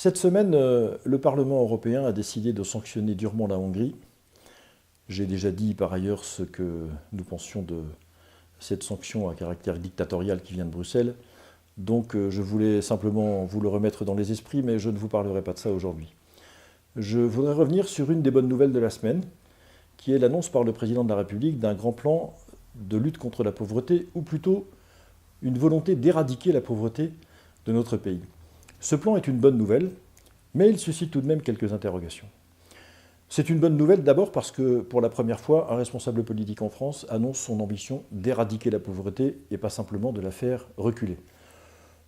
Cette semaine, le Parlement européen a décidé de sanctionner durement la Hongrie. J'ai déjà dit par ailleurs ce que nous pensions de cette sanction à caractère dictatorial qui vient de Bruxelles. Donc je voulais simplement vous le remettre dans les esprits, mais je ne vous parlerai pas de ça aujourd'hui. Je voudrais revenir sur une des bonnes nouvelles de la semaine, qui est l'annonce par le président de la République d'un grand plan de lutte contre la pauvreté, ou plutôt une volonté d'éradiquer la pauvreté de notre pays. Ce plan est une bonne nouvelle, mais il suscite tout de même quelques interrogations. C'est une bonne nouvelle d'abord parce que, pour la première fois, un responsable politique en France annonce son ambition d'éradiquer la pauvreté et pas simplement de la faire reculer.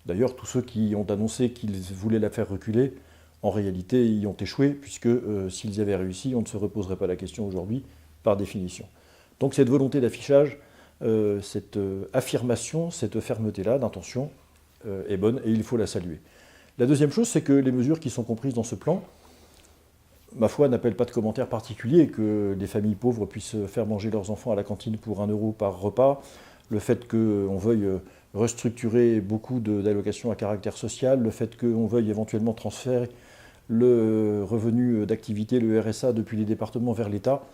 D'ailleurs, tous ceux qui ont annoncé qu'ils voulaient la faire reculer, en réalité, y ont échoué, puisque s'ils avaient réussi, on ne se reposerait pas la question aujourd'hui, par définition. Donc cette volonté d'affichage, cette affirmation, cette fermeté-là d'intention est bonne et il faut la saluer. La deuxième chose, c'est que les mesures qui sont comprises dans ce plan, ma foi, n'appellent pas de commentaires particuliers, que les familles pauvres puissent faire manger leurs enfants à la cantine pour 1 € par repas, le fait qu'on veuille restructurer beaucoup d'allocations à caractère social, le fait qu'on veuille éventuellement transférer le revenu d'activité, le RSA, depuis les départements vers l'État.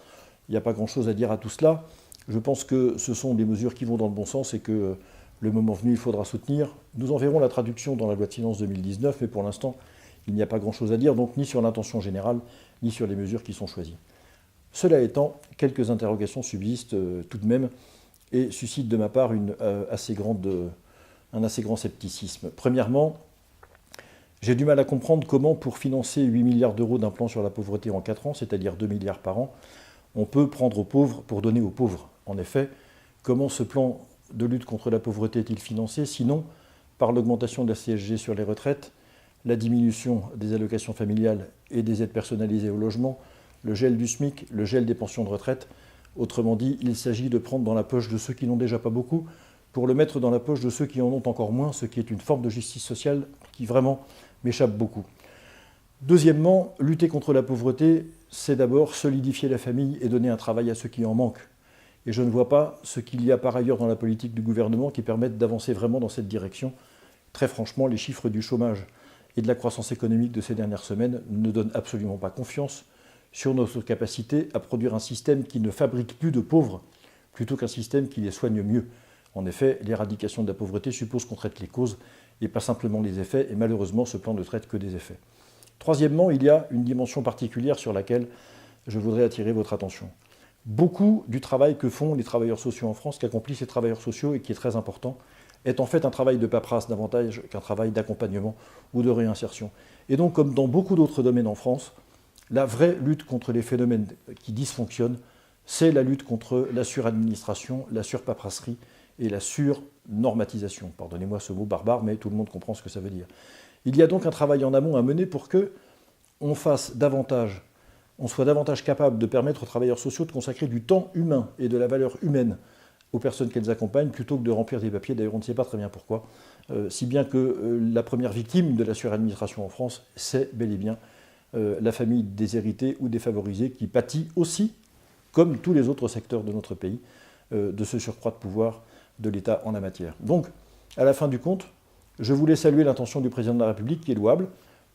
Il n'y a pas grand-chose à dire à tout cela. Je pense que ce sont des mesures qui vont dans le bon sens et que le moment venu, il faudra soutenir. Nous en verrons la traduction dans la loi de finances 2019, mais pour l'instant, il n'y a pas grand-chose à dire, donc ni sur l'intention générale, ni sur les mesures qui sont choisies. Cela étant, quelques interrogations subsistent tout de même et suscitent de ma part un assez grand scepticisme. Premièrement, j'ai du mal à comprendre comment, pour financer 8 milliards d'euros d'un plan sur la pauvreté en 4 ans, c'est-à-dire 2 milliards par an, on peut prendre aux pauvres pour donner aux pauvres. En effet, comment ce plan de lutte contre la pauvreté est-il financé, sinon par l'augmentation de la CSG sur les retraites, la diminution des allocations familiales et des aides personnalisées au logement, le gel du SMIC, le gel des pensions de retraite. Autrement dit, il s'agit de prendre dans la poche de ceux qui n'ont déjà pas beaucoup pour le mettre dans la poche de ceux qui en ont encore moins, ce qui est une forme de justice sociale qui vraiment m'échappe beaucoup. Deuxièmement, lutter contre la pauvreté, c'est d'abord solidifier la famille et donner un travail à ceux qui en manquent. Et je ne vois pas ce qu'il y a par ailleurs dans la politique du gouvernement qui permette d'avancer vraiment dans cette direction. Très franchement, les chiffres du chômage et de la croissance économique de ces dernières semaines ne donnent absolument pas confiance sur notre capacité à produire un système qui ne fabrique plus de pauvres, plutôt qu'un système qui les soigne mieux. En effet, l'éradication de la pauvreté suppose qu'on traite les causes et pas simplement les effets, et malheureusement, ce plan ne traite que des effets. Troisièmement, il y a une dimension particulière sur laquelle je voudrais attirer votre attention. Beaucoup du travail que font les travailleurs sociaux en France, qu'accomplissent les travailleurs sociaux et qui est très important, est en fait un travail de paperasse davantage qu'un travail d'accompagnement ou de réinsertion. Et donc, comme dans beaucoup d'autres domaines en France, la vraie lutte contre les phénomènes qui dysfonctionnent, c'est la lutte contre la suradministration, la surpaperasserie et la surnormatisation. Pardonnez-moi ce mot barbare, mais tout le monde comprend ce que ça veut dire. Il y a donc un travail en amont à mener pour que on soit davantage capable de permettre aux travailleurs sociaux de consacrer du temps humain et de la valeur humaine aux personnes qu'elles accompagnent, plutôt que de remplir des papiers. D'ailleurs, on ne sait pas très bien pourquoi. Si bien que la première victime de la suradministration en France, c'est bel et bien la famille déshéritée ou défavorisée qui pâtit aussi, comme tous les autres secteurs de notre pays, de ce surcroît de pouvoir de l'État en la matière. Donc, à la fin du compte, je voulais saluer l'intention du président de la République, qui est louable.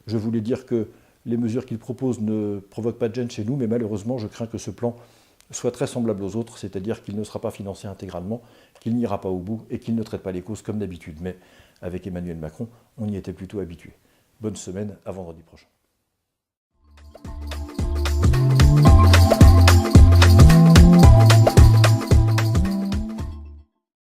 Je voulais dire que les mesures qu'il propose ne provoquent pas de gêne chez nous, mais malheureusement, je crains que ce plan soit très semblable aux autres, c'est-à-dire qu'il ne sera pas financé intégralement, qu'il n'ira pas au bout et qu'il ne traite pas les causes comme d'habitude. Mais avec Emmanuel Macron, on y était plutôt habitué. Bonne semaine, à vendredi prochain.